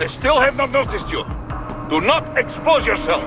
They still have not noticed you. Do not expose yourself.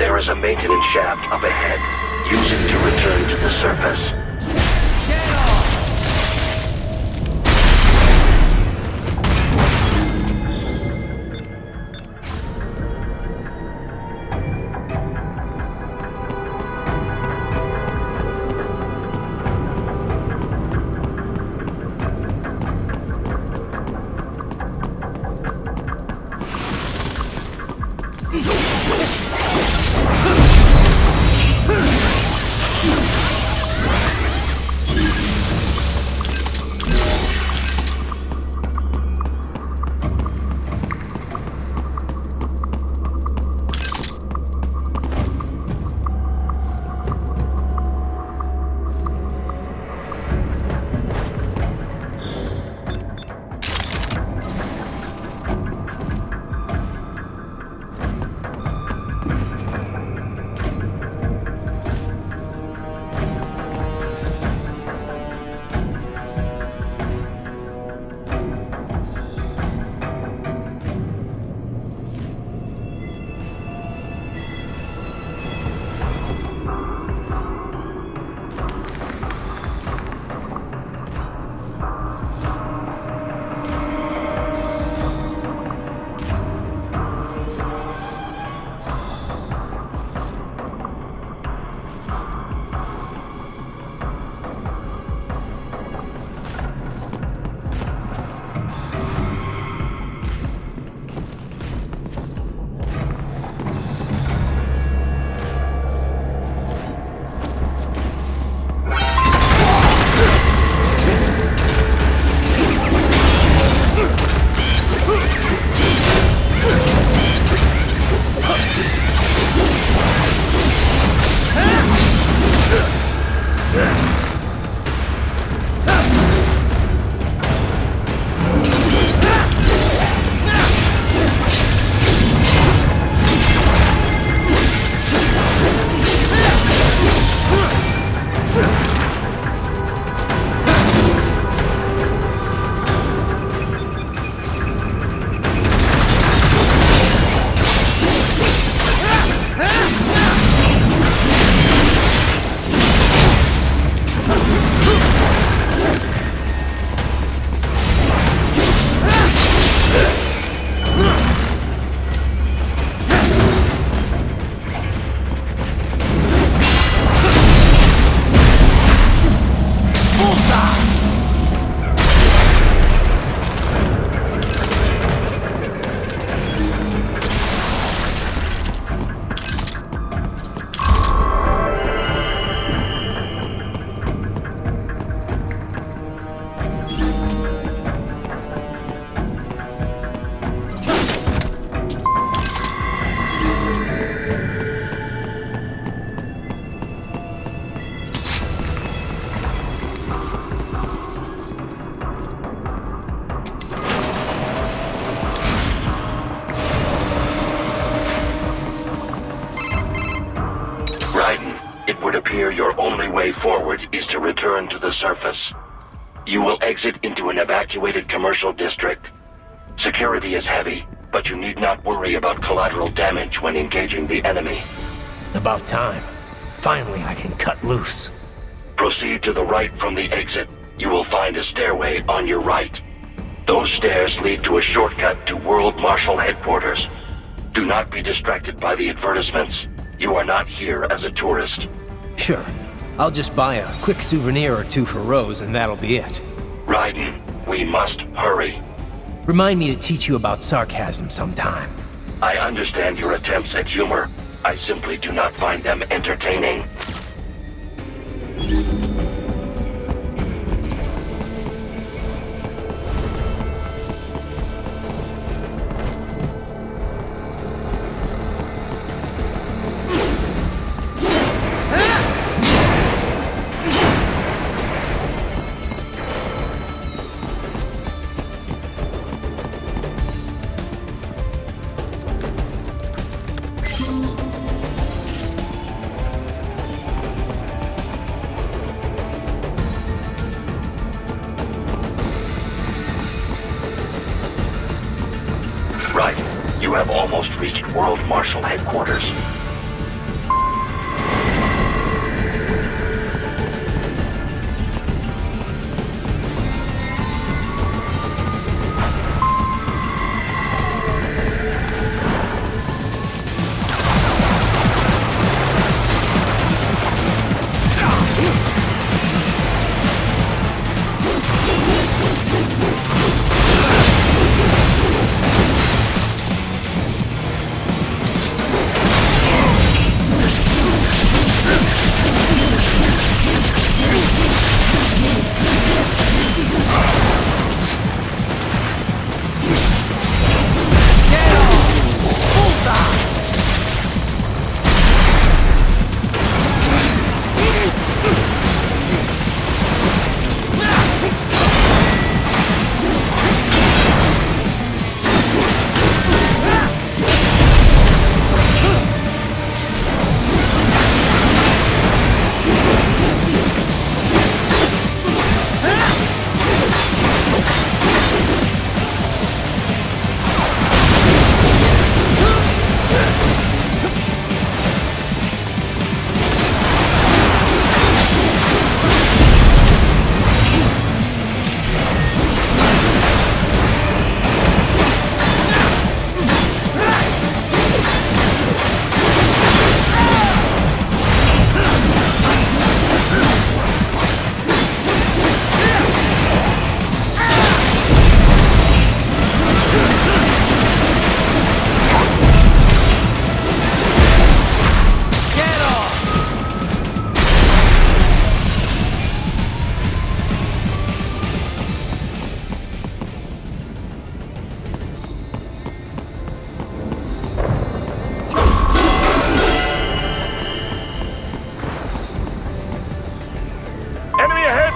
There is a maintenance shaft up ahead. Use it to return to the surface. It would appear your only way forward is to return to the surface. You will exit into an evacuated commercial district. Security is heavy, but you need not worry about collateral damage when engaging the enemy. About time. Finally, I can cut loose. Proceed to the right from the exit. You will find a stairway on your right. Those stairs lead to a shortcut to World Marshal Headquarters. Do not be distracted by the advertisements. You are not here as a tourist. Sure. I'll just buy a quick souvenir or two for Rose and that'll be it. Raiden, we must hurry. Remind me to teach you about sarcasm sometime. I understand your attempts at humor. I simply do not find them entertaining. Right. You have almost reached World Marshal Headquarters.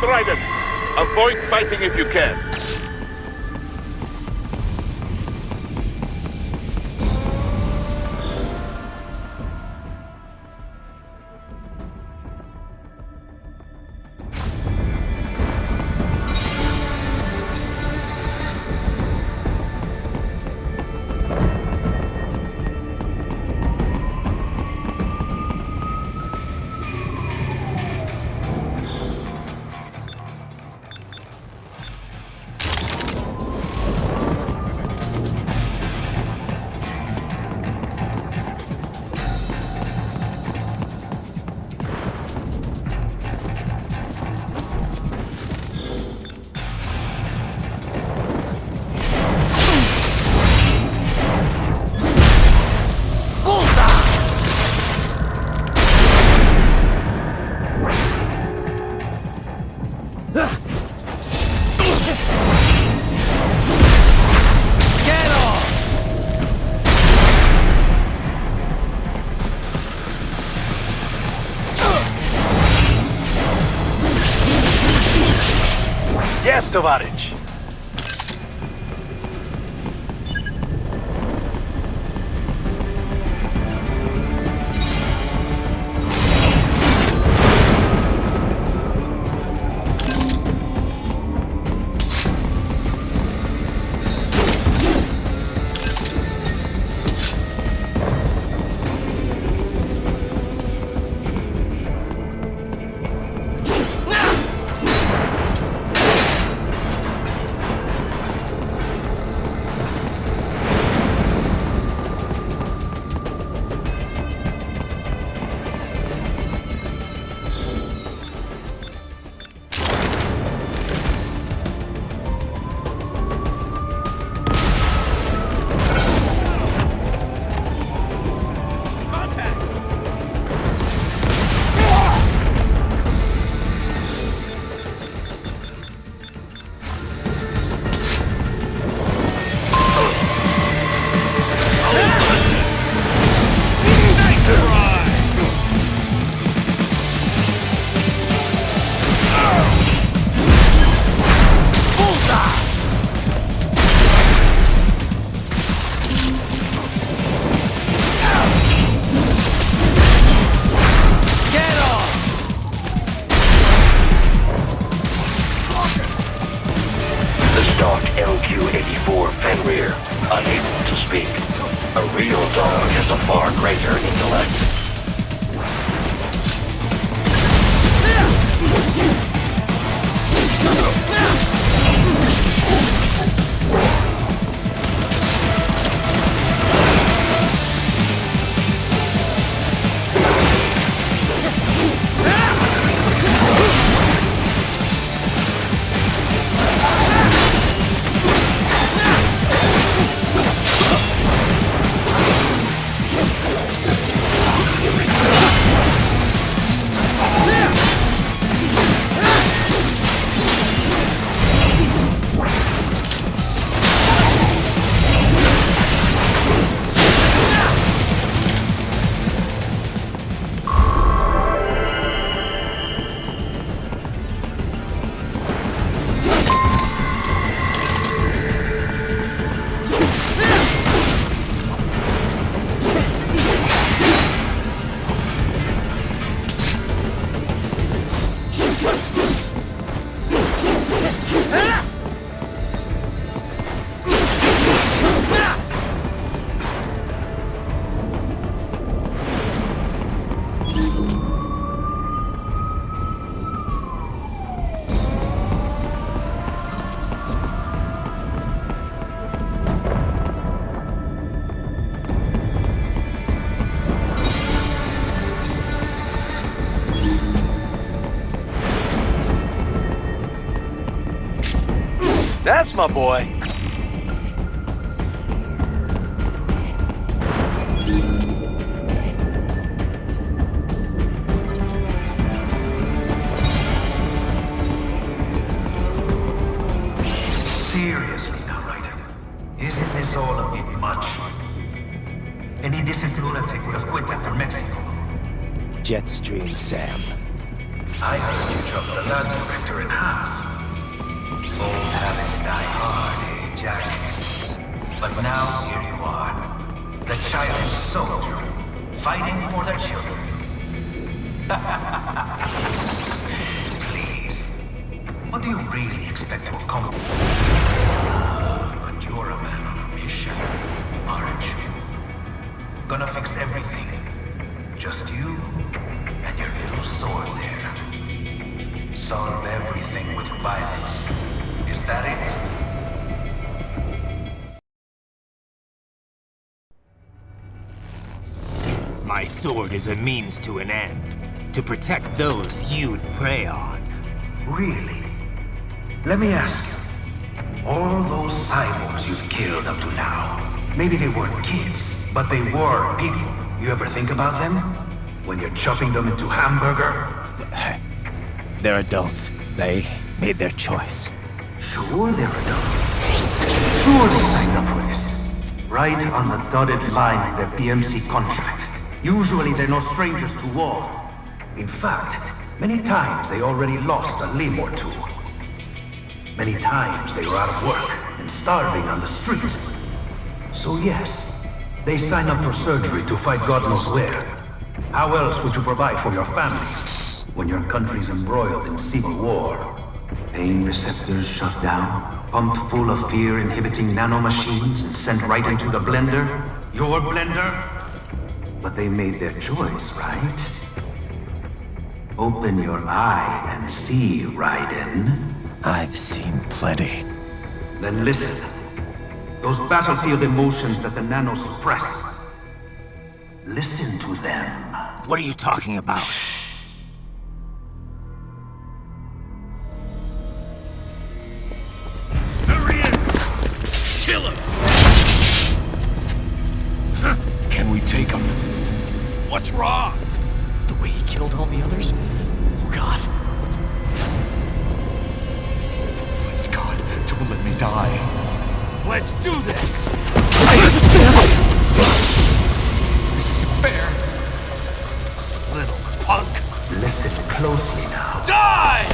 Raiden! Avoid fighting if you can. Yes, товарищ. 284 Fenrir, unable to speak. A real dog has a far greater intellect. That's my boy. Seriously now, Raiden. Isn't this all a bit much? Any decent lunatic would have quit after Mexico. Jetstream, Sam. I heard you chopped the lab director in half. Old habits die hard, eh, Jack? But now here you are. The childish soldier, fighting for the children. Please. What do you really expect to accomplish? But you're a man on a mission, aren't you? Gonna fix everything. Just you and your little sword there. Solve everything with violence. Is that it? My sword is a means to an end. To protect those you'd prey on. Really? Let me ask you. All those cyborgs you've killed up to now, maybe they weren't kids, but they were people. You ever think about them? When you're chopping them into hamburger? They're adults. They made their choice. Sure they're adults. Sure they signed up for this. Right on the dotted line of their BMC contract. Usually they're no strangers to war. In fact, many times they already lost a limb or two. Many times they were out of work and starving on the street. So yes, they sign up for surgery to fight God knows where. How else would you provide for your family when your country's embroiled in civil war? Pain receptors shut down, pumped full of fear-inhibiting nanomachines and sent right into the blender? Your blender? But they made their choice, right? Open your eye and see, Raiden. I've seen plenty. Then listen. Those battlefield emotions that the nanos suppress. Listen to them. What are you talking about? There he is! Kill him! Can we take him? What's wrong? The way he killed all the others? Oh God. Please God, don't let me die. Let's do this! This isn't fair. Little punk! Listen closely now. Die!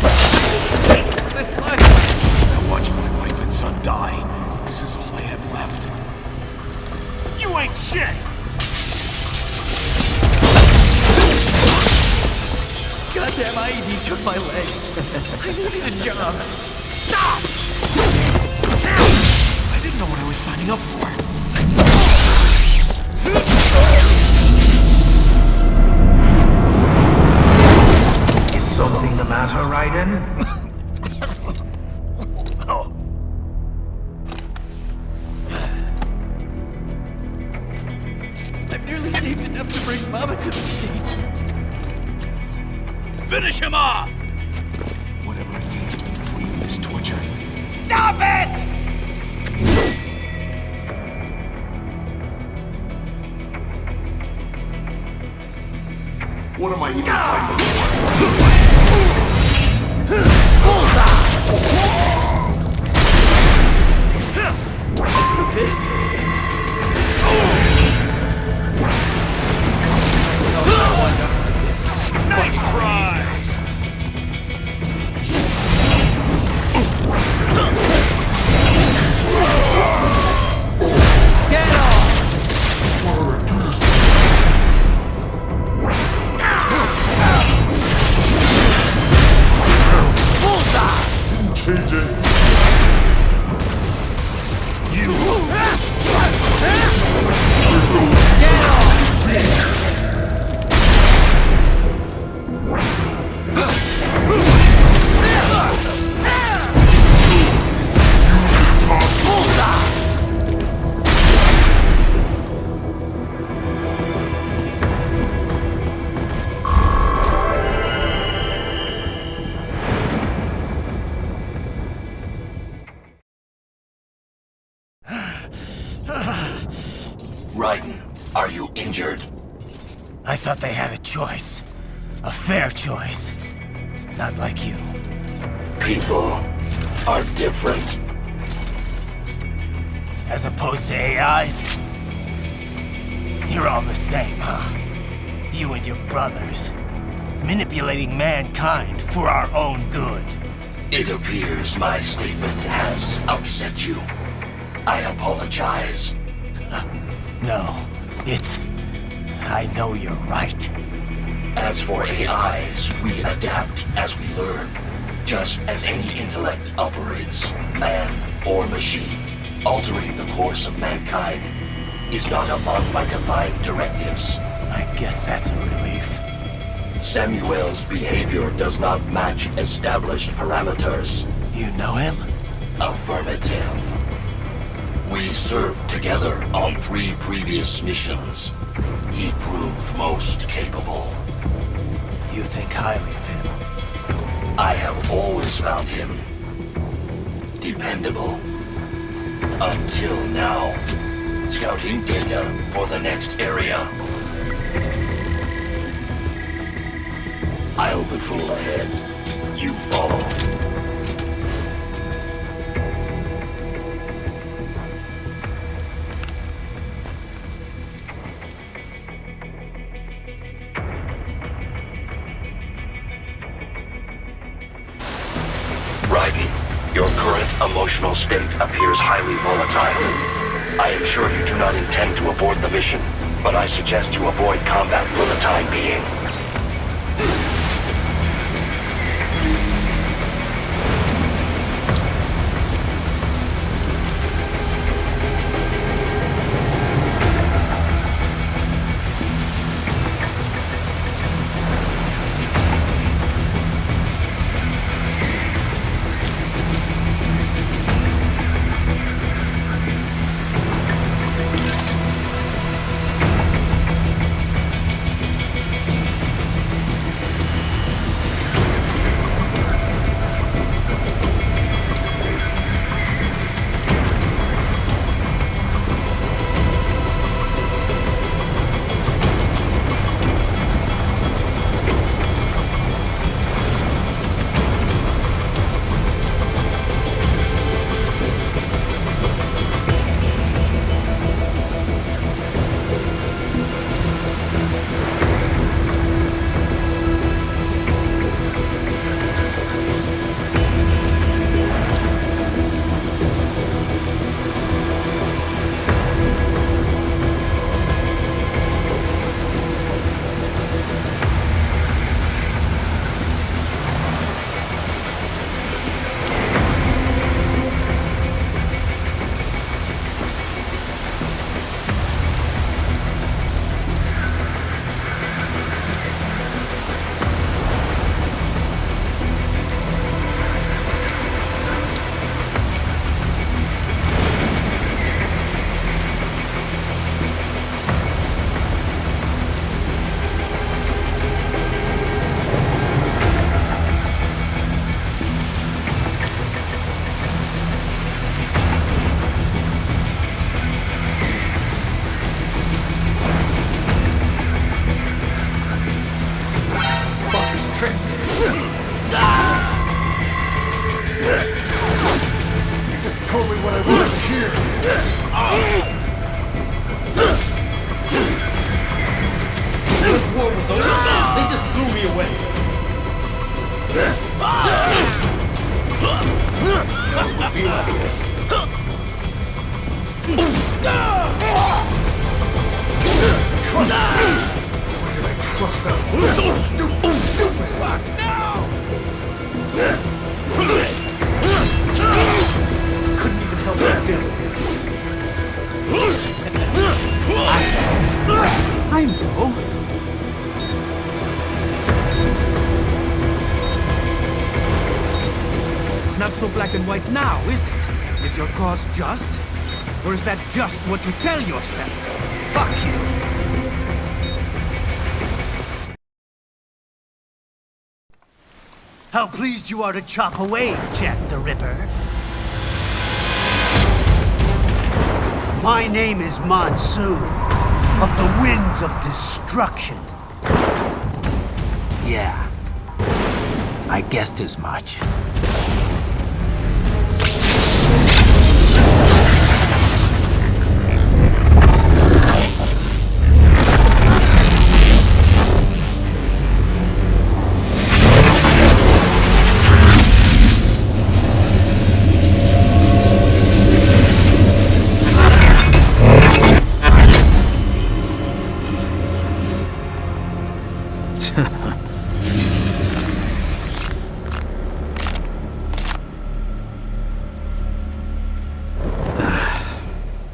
This life. I watched my wife and son die. This is all I had left. You ain't shit! Goddamn IED took my legs. I needed a job. Stop! signing up for? Is something the matter, Raiden? I've nearly saved enough to bring Mama to the States. Finish him off! Whatever it takes to be free of this torture. Stop it! What am I even fighting for? Nice try! Raiden, are you injured? I thought they had a choice. A fair choice. Not like you. People are different. As opposed to AIs? You're all the same, huh? You and your brothers. Manipulating mankind for our own good. It appears my statement has upset you. I apologize. No, it's... I know you're right. As for AIs, we adapt as we learn. Just as any intellect operates, man or machine. Altering the course of mankind is not among my defined directives. I guess that's a relief. Samuel's behavior does not match established parameters. You know him? Affirmative. We served together on 3 previous missions. He proved most capable. You think highly of him? I have always found him dependable. Until now. Scouting data for the next area. I'll patrol ahead. You follow. Raiden, your current emotional state appears highly volatile. I am sure you do not intend to abort the mission, but I suggest you avoid combat for the time being. War was over. They just threw me away. It would be like this. Trust me! Why did I trust them? Stupid! Couldn't even help that bit. I know. Not so black and white now, is it? Is your cause just? Or is that just what you tell yourself? Fuck you! How pleased you are to chop away, Jack the Ripper. My name is Monsoon, of the Winds of Destruction. Yeah, I guessed as much.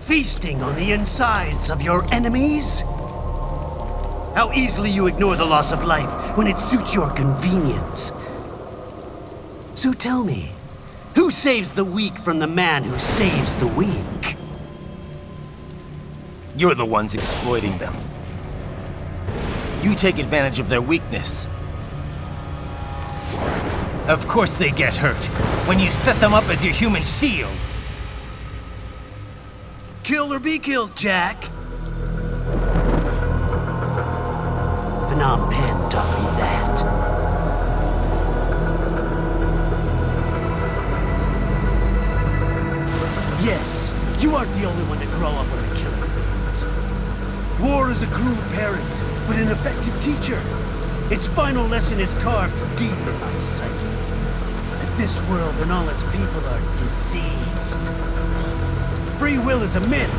Feasting on the insides of your enemies? How easily you ignore the loss of life when it suits your convenience. So tell me, who saves the weak from the man who saves the weak? You're the ones exploiting them. You take advantage of their weakness. Of course they get hurt when you set them up as your human shield. Kill or be killed, Jack. Phnom Penh taught me that. Yes, you aren't the only one to grow up on the killing fields. War is a cruel parent, but an effective teacher. Its final lesson is carved deep in my psyche. That this world and all its people are diseased. Free will is a myth.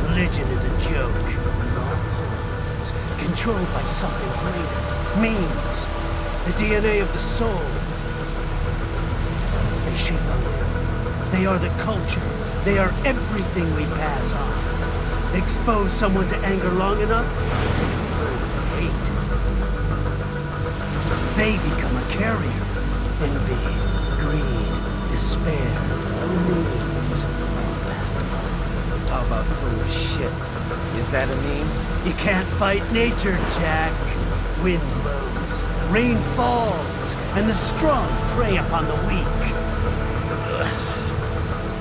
Religion is a joke. And all hordes, controlled by something greater. Memes. The DNA of the soul. They shape our world. They are the culture. They are everything we pass on. Expose someone to anger long enough, they learn to hate. They become a carrier. Envy, greed, despair, needs. How about foolish shit? Is that a meme? You can't fight nature, Jack. Wind blows, rain falls, and the strong prey upon the weak.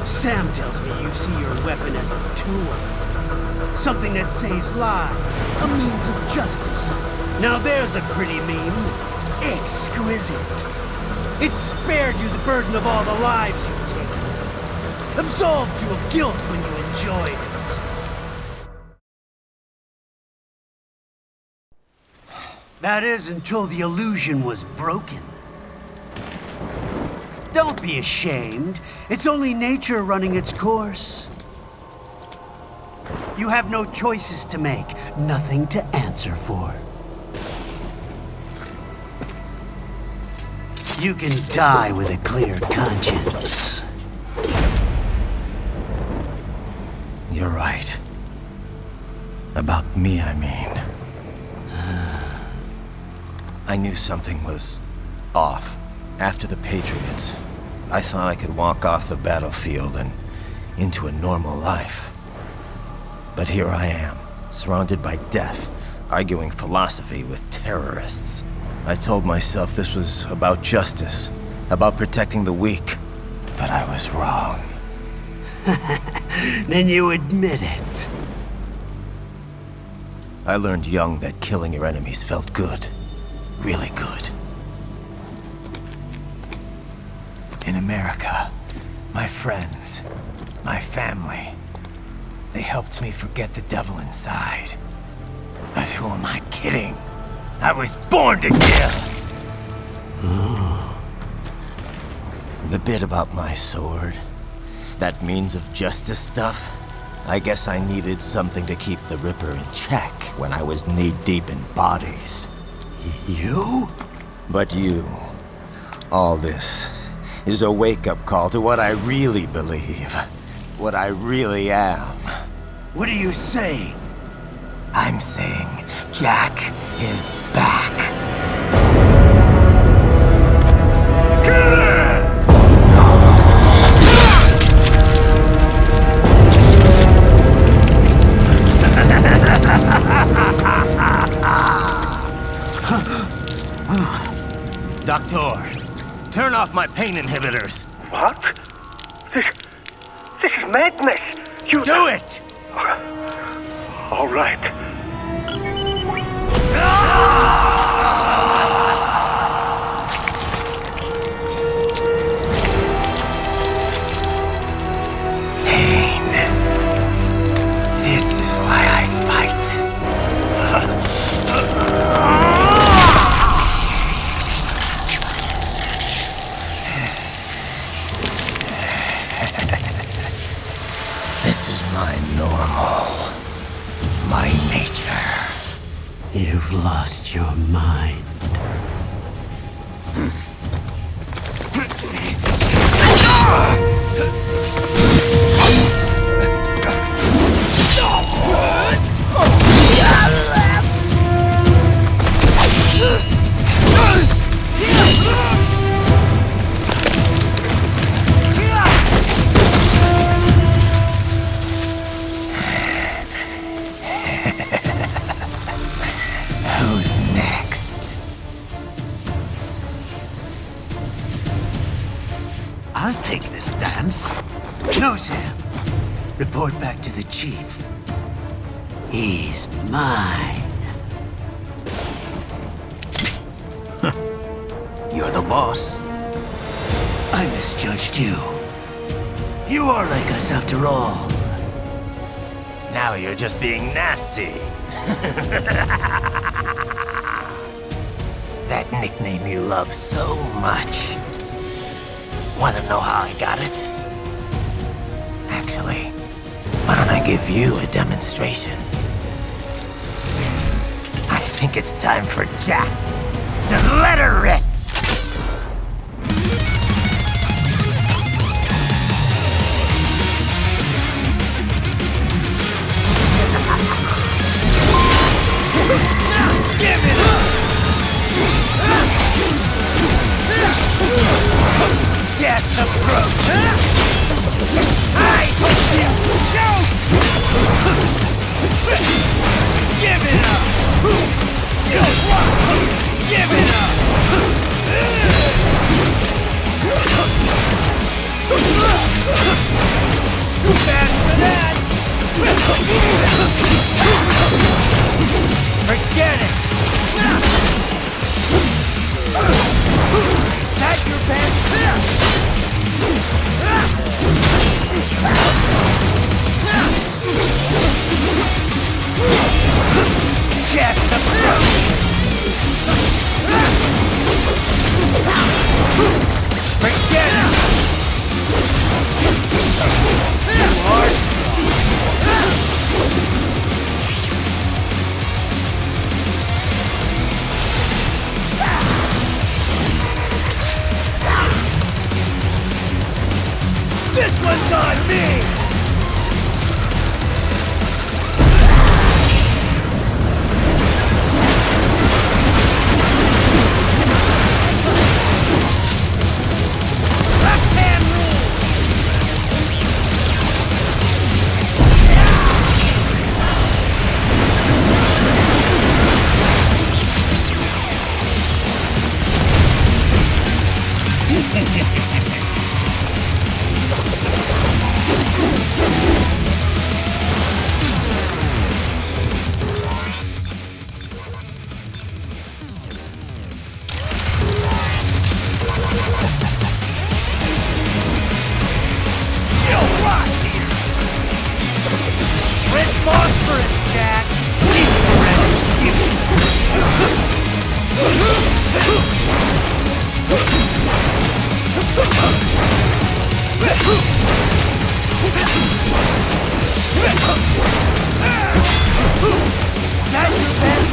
Sam tells me you see your weapon as a tool. Something that saves lives, a means of justice. Now there's a pretty meme. Exquisite. It spared you the burden of all the lives you've taken. Absolved you of guilt when you enjoyed it. That is until the illusion was broken. Don't be ashamed. It's only nature running its course. You have no choices to make, nothing to answer for. You can die with a clear conscience. You're right. About me, I mean. I knew something was off. After the Patriots, I thought I could walk off the battlefield and into a normal life. But here I am, surrounded by death, arguing philosophy with terrorists. I told myself this was about justice, about protecting the weak. But I was wrong. Then you admit it. I learned young that killing your enemies felt good. Really good. In America, my friends, My family. They helped me forget the devil inside. But who am I kidding? I was born to kill! The bit about my sword, that means of justice stuff, I guess I needed something to keep the Ripper in check when I was knee-deep in bodies. You? But you, all this, is a wake-up call to what I really believe. What I really am. What are you saying? I'm saying Jack is back. Doctor, turn off my pain inhibitors. What? This is madness! You... Do it! All right. Pain. This is why I fight. This is my normal. My nature. You've lost your mind. Who's next? I'll take this dance. No, Sam. Report back to the chief. He's mine. You're the boss. I misjudged you. You are like us after all. Now you're just being nasty. That nickname you love so much. Wanna know how I got it? Actually, why don't I give you a demonstration? I think it's time for Jack to let her rip! Give it up! Death approach! I see you! Shoot! Give it up! Just one! Give it up! Too bad for that! Forget it! That your best? Jet approach! Forget it! You are strong. This one's on me! That your best?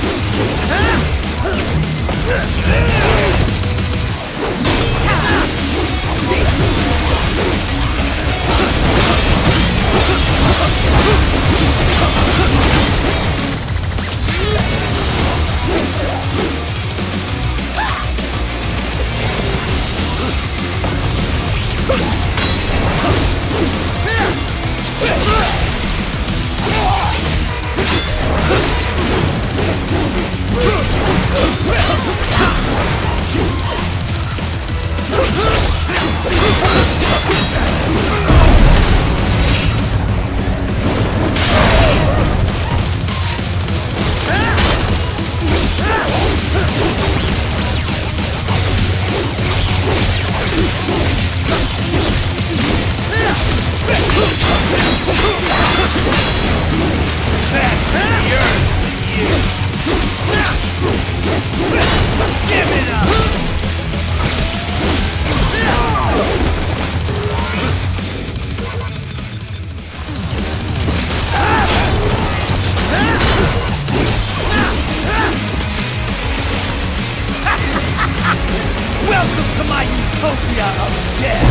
Welcome to my utopia of death!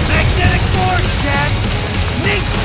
Magnetic force, Jack! Nature!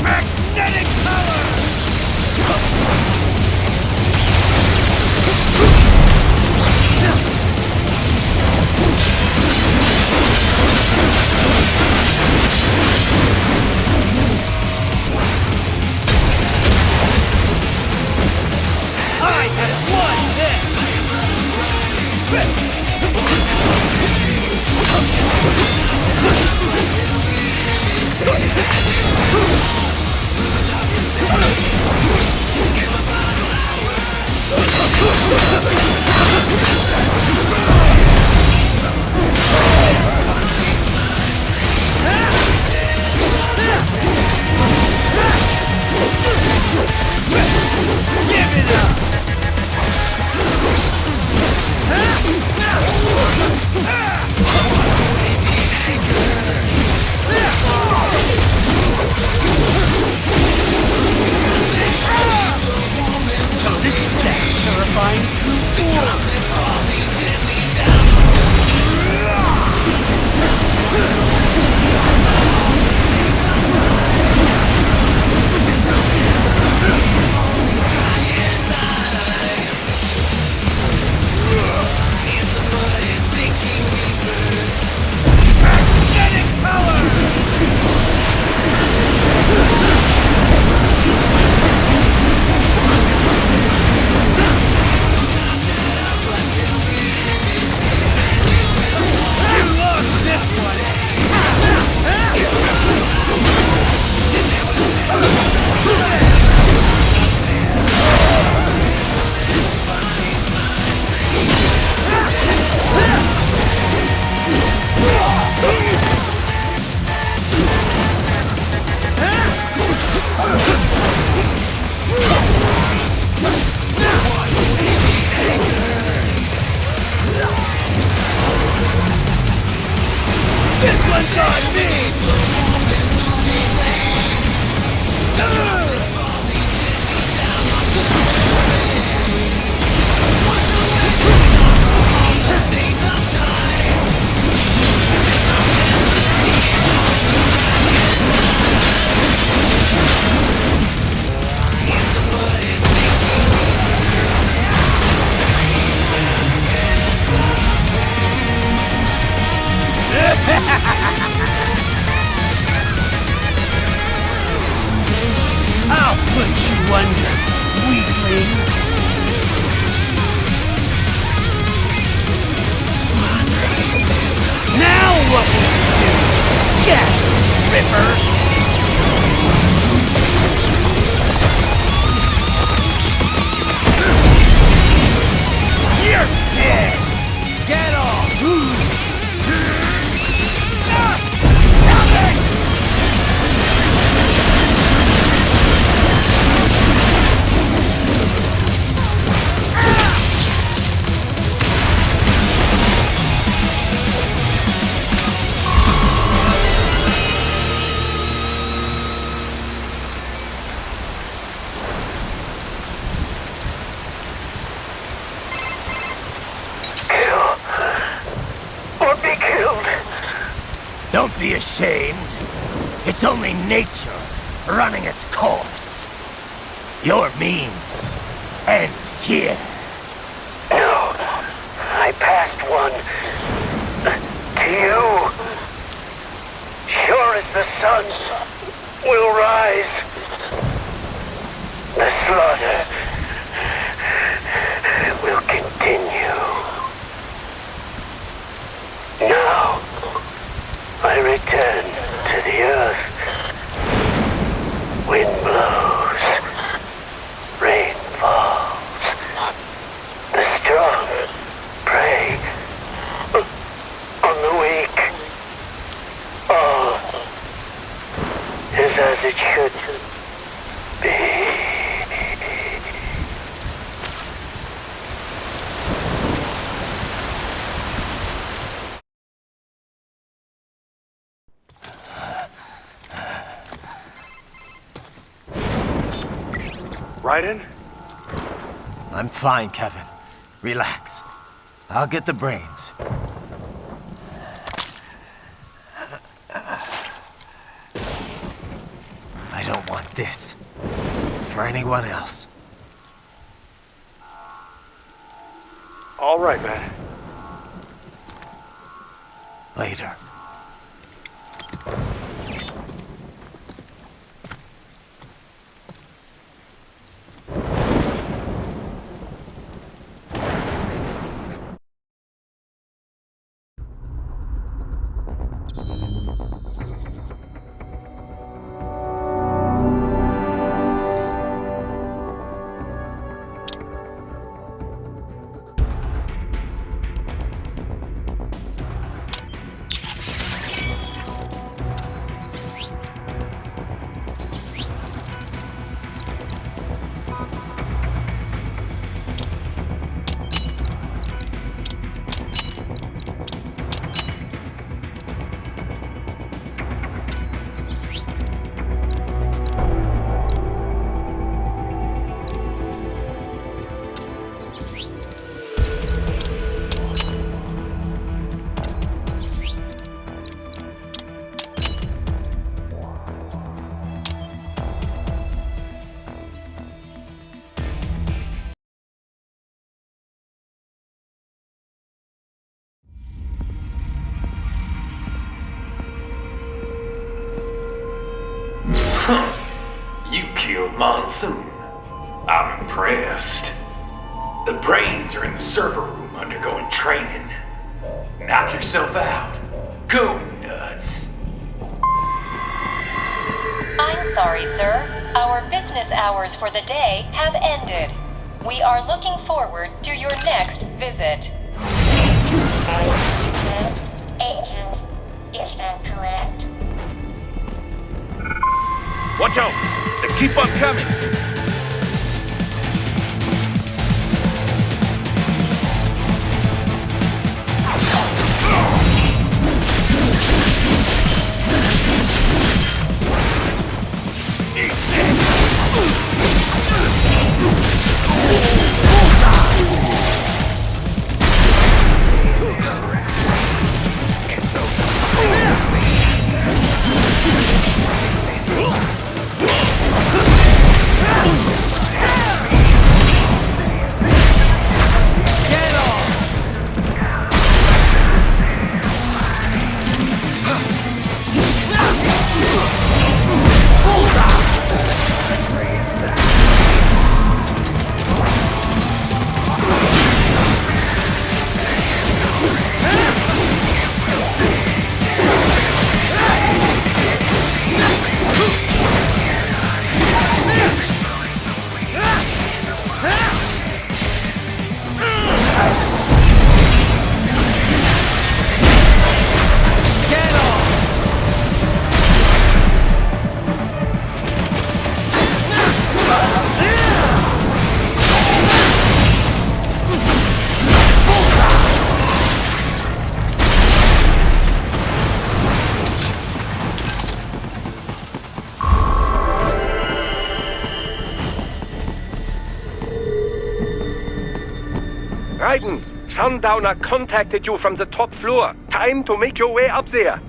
Magnetic power! I have won this! Give it up! one, weakling. Now what will you do? Jack Ripper! You're dead! Get off! Don't be ashamed. It's only nature running its course. Your means end here. No, I passed one. To you. Sure as the sun will rise. The slaughter will continue. Now, I return to the earth. Wind blows. Rain falls. The strong prey on the weak. All is as it should be. Raiden? I'm fine, Kevin. Relax. I'll get the brains. I don't want this for anyone else. All right, man. Later. You killed Monsoon. I'm impressed. The brains are in the server room undergoing training. Knock yourself out. Go nuts. I'm sorry, sir. Our business hours for the day have ended. We are looking forward to your next visit. Agent, is that correct? Watch out! They keep on coming! Raiden, Sundowner contacted you from the top floor. Time to make your way up there.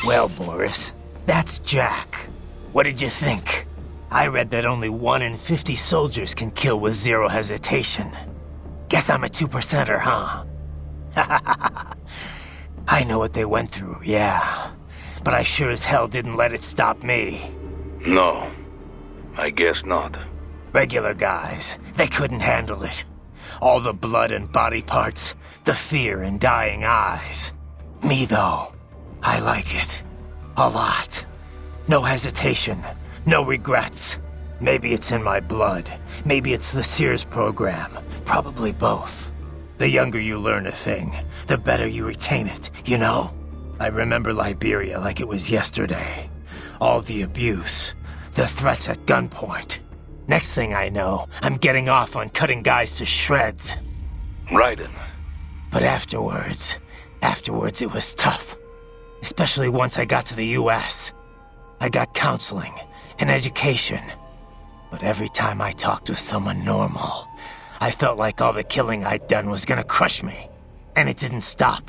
Well, Boris, that's Jack. What did you think? I read that only 1 in 50 soldiers can kill with zero hesitation. Guess I'm a 2%er, huh? I know what they went through, yeah. But I sure as hell didn't let it stop me. No, I guess not. Regular guys, they couldn't handle it. All the blood and body parts, the fear and dying eyes. Me, though, I like it. A lot. No hesitation, no regrets. Maybe it's in my blood. Maybe it's the Sears program. Probably both. The younger you learn a thing, the better you retain it, you know? I remember Liberia like it was yesterday. All the abuse, the threats at gunpoint. Next thing I know, I'm getting off on cutting guys to shreds. Raiden. But afterwards it was tough. Especially once I got to the US. I got counseling and education. But every time I talked with someone normal, I felt like all the killing I'd done was gonna crush me. And it didn't stop.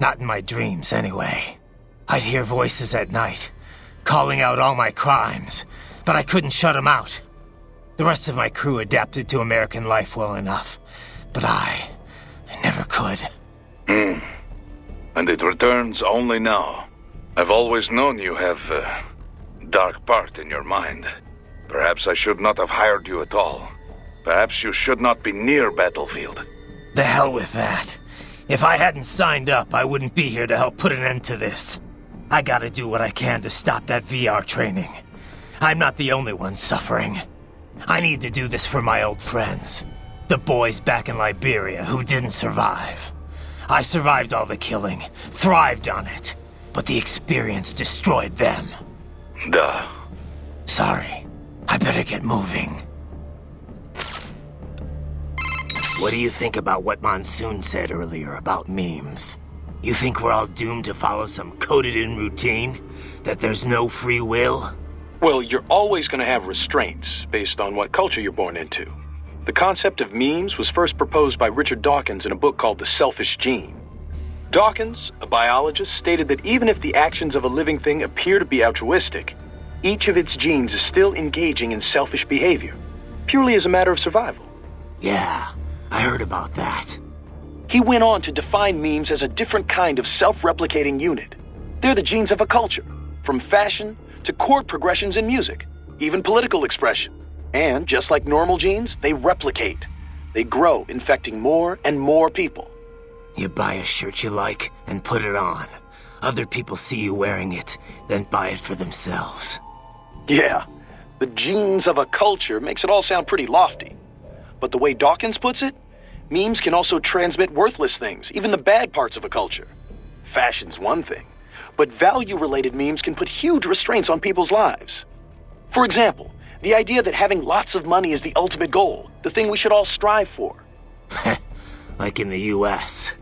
Not in my dreams, anyway. I'd hear voices at night, calling out all my crimes, but I couldn't shut them out. The rest of my crew adapted to American life well enough, but I never could. And it returns only now. I've always known you have a dark part in your mind. Perhaps I should not have hired you at all. Perhaps you should not be near Battlefield. The hell with that. If I hadn't signed up, I wouldn't be here to help put an end to this. I gotta do what I can to stop that VR training. I'm not the only one suffering. I need to do this for my old friends. The boys back in Liberia who didn't survive. I survived all the killing, thrived on it, but the experience destroyed them. Duh. Sorry. I better get moving. What do you think about what Monsoon said earlier about memes? You think we're all doomed to follow some coded-in routine? That there's no free will? Well, you're always going to have restraints based on what culture you're born into. The concept of memes was first proposed by Richard Dawkins in a book called The Selfish Gene. Dawkins, a biologist, stated that even if the actions of a living thing appear to be altruistic, each of its genes is still engaging in selfish behavior, purely as a matter of survival. Yeah, I heard about that. He went on to define memes as a different kind of self-replicating unit. They're the genes of a culture, from fashion to chord progressions in music, even political expression. And just like normal genes, they replicate. They grow, infecting more and more people. You buy a shirt you like and put it on. Other people see you wearing it, then buy it for themselves. Yeah, the genes of a culture makes it all sound pretty lofty. But the way Dawkins puts it, memes can also transmit worthless things, even the bad parts of a culture. Fashion's one thing, but value-related memes can put huge restraints on people's lives. For example, the idea that having lots of money is the ultimate goal, the thing we should all strive for. Like in the US.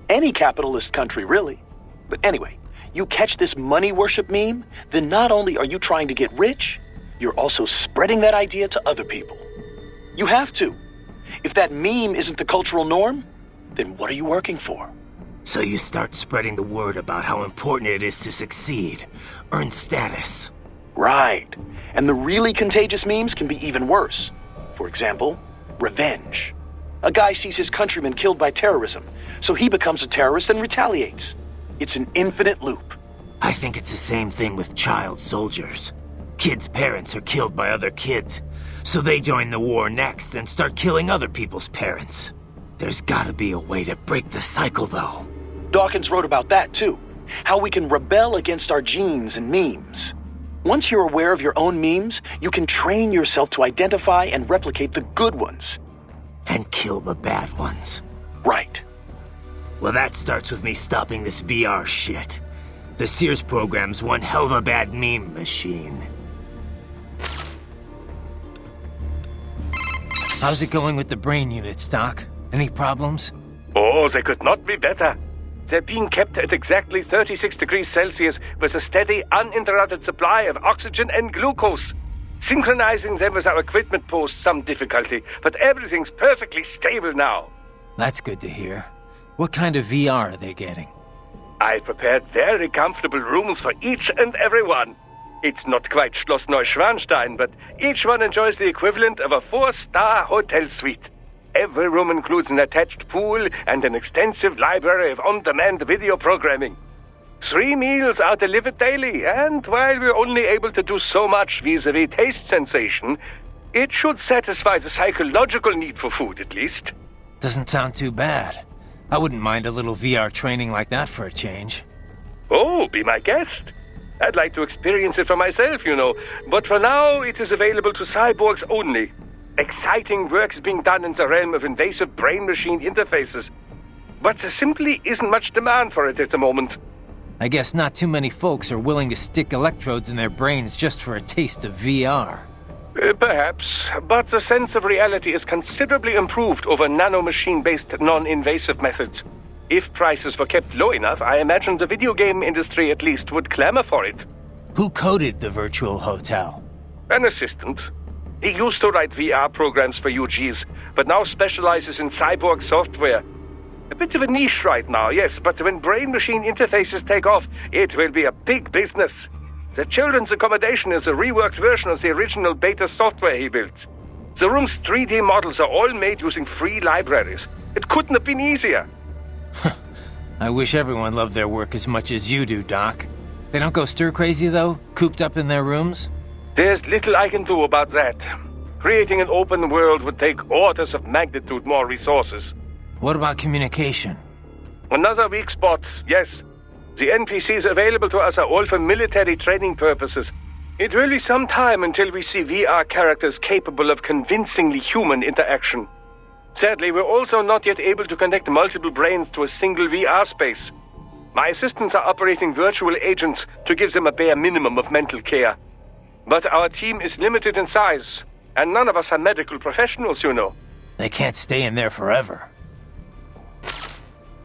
Any capitalist country, really. But anyway, you catch this money worship meme, then not only are you trying to get rich, you're also spreading that idea to other people. You have to. If that meme isn't the cultural norm, then what are you working for? So you start spreading the word about how important it is to succeed, earn status. Right. And the really contagious memes can be even worse. For example, revenge. A guy sees his countrymen killed by terrorism, so he becomes a terrorist and retaliates. It's an infinite loop. I think it's the same thing with child soldiers. Kids' parents are killed by other kids, so they join the war next and start killing other people's parents. There's gotta be a way to break the cycle, though. Dawkins wrote about that, too. How we can rebel against our genes and memes. Once you're aware of your own memes, you can train yourself to identify and replicate the good ones. And kill the bad ones. Right. Well, that starts with me stopping this VR shit. The Sears program's one hell of a bad meme machine. How's it going with the brain units, Doc? Any problems? Oh, they could not be better. They're being kept at exactly 36 degrees Celsius with a steady, uninterrupted supply of oxygen and glucose. Synchronizing them with our equipment posed some difficulty, but everything's perfectly stable now. That's good to hear. What kind of VR are they getting? I prepared very comfortable rooms for each and every one. It's not quite Schloss Neuschwanstein, but each one enjoys the equivalent of a 4-star hotel suite. Every room includes an attached pool and an extensive library of on-demand video programming. 3 meals are delivered daily, and while we're only able to do so much vis-a-vis taste sensation, it should satisfy the psychological need for food, at least. Doesn't sound too bad. I wouldn't mind a little VR training like that for a change. Oh, be my guest. I'd like to experience it for myself, you know, but for now it is available to cyborgs only. Exciting work is being done in the realm of invasive brain-machine interfaces, but there simply isn't much demand for it at the moment. I guess not too many folks are willing to stick electrodes in their brains just for a taste of VR. Perhaps, but the sense of reality is considerably improved over nanomachine-based non-invasive methods. If prices were kept low enough, I imagine the video game industry at least would clamor for it. Who coded the virtual hotel? An assistant. He used to write VR programs for UGs, but now specializes in cyborg software. A bit of a niche right now, yes, but when brain-machine interfaces take off, it will be a big business. The children's accommodation is a reworked version of the original beta software he built. The room's 3D models are all made using free libraries. It couldn't have been easier. I wish everyone loved their work as much as you do, Doc. They don't go stir-crazy, though? Cooped up in their rooms? There's little I can do about that. Creating an open world would take orders of magnitude more resources. What about communication? Another weak spot, yes. The NPCs available to us are all for military training purposes. It will be some time until we see VR characters capable of convincingly human interaction. Sadly, we're also not yet able to connect multiple brains to a single VR space. My assistants are operating virtual agents to give them a bare minimum of mental care. But our team is limited in size, and none of us are medical professionals, you know. They can't stay in there forever.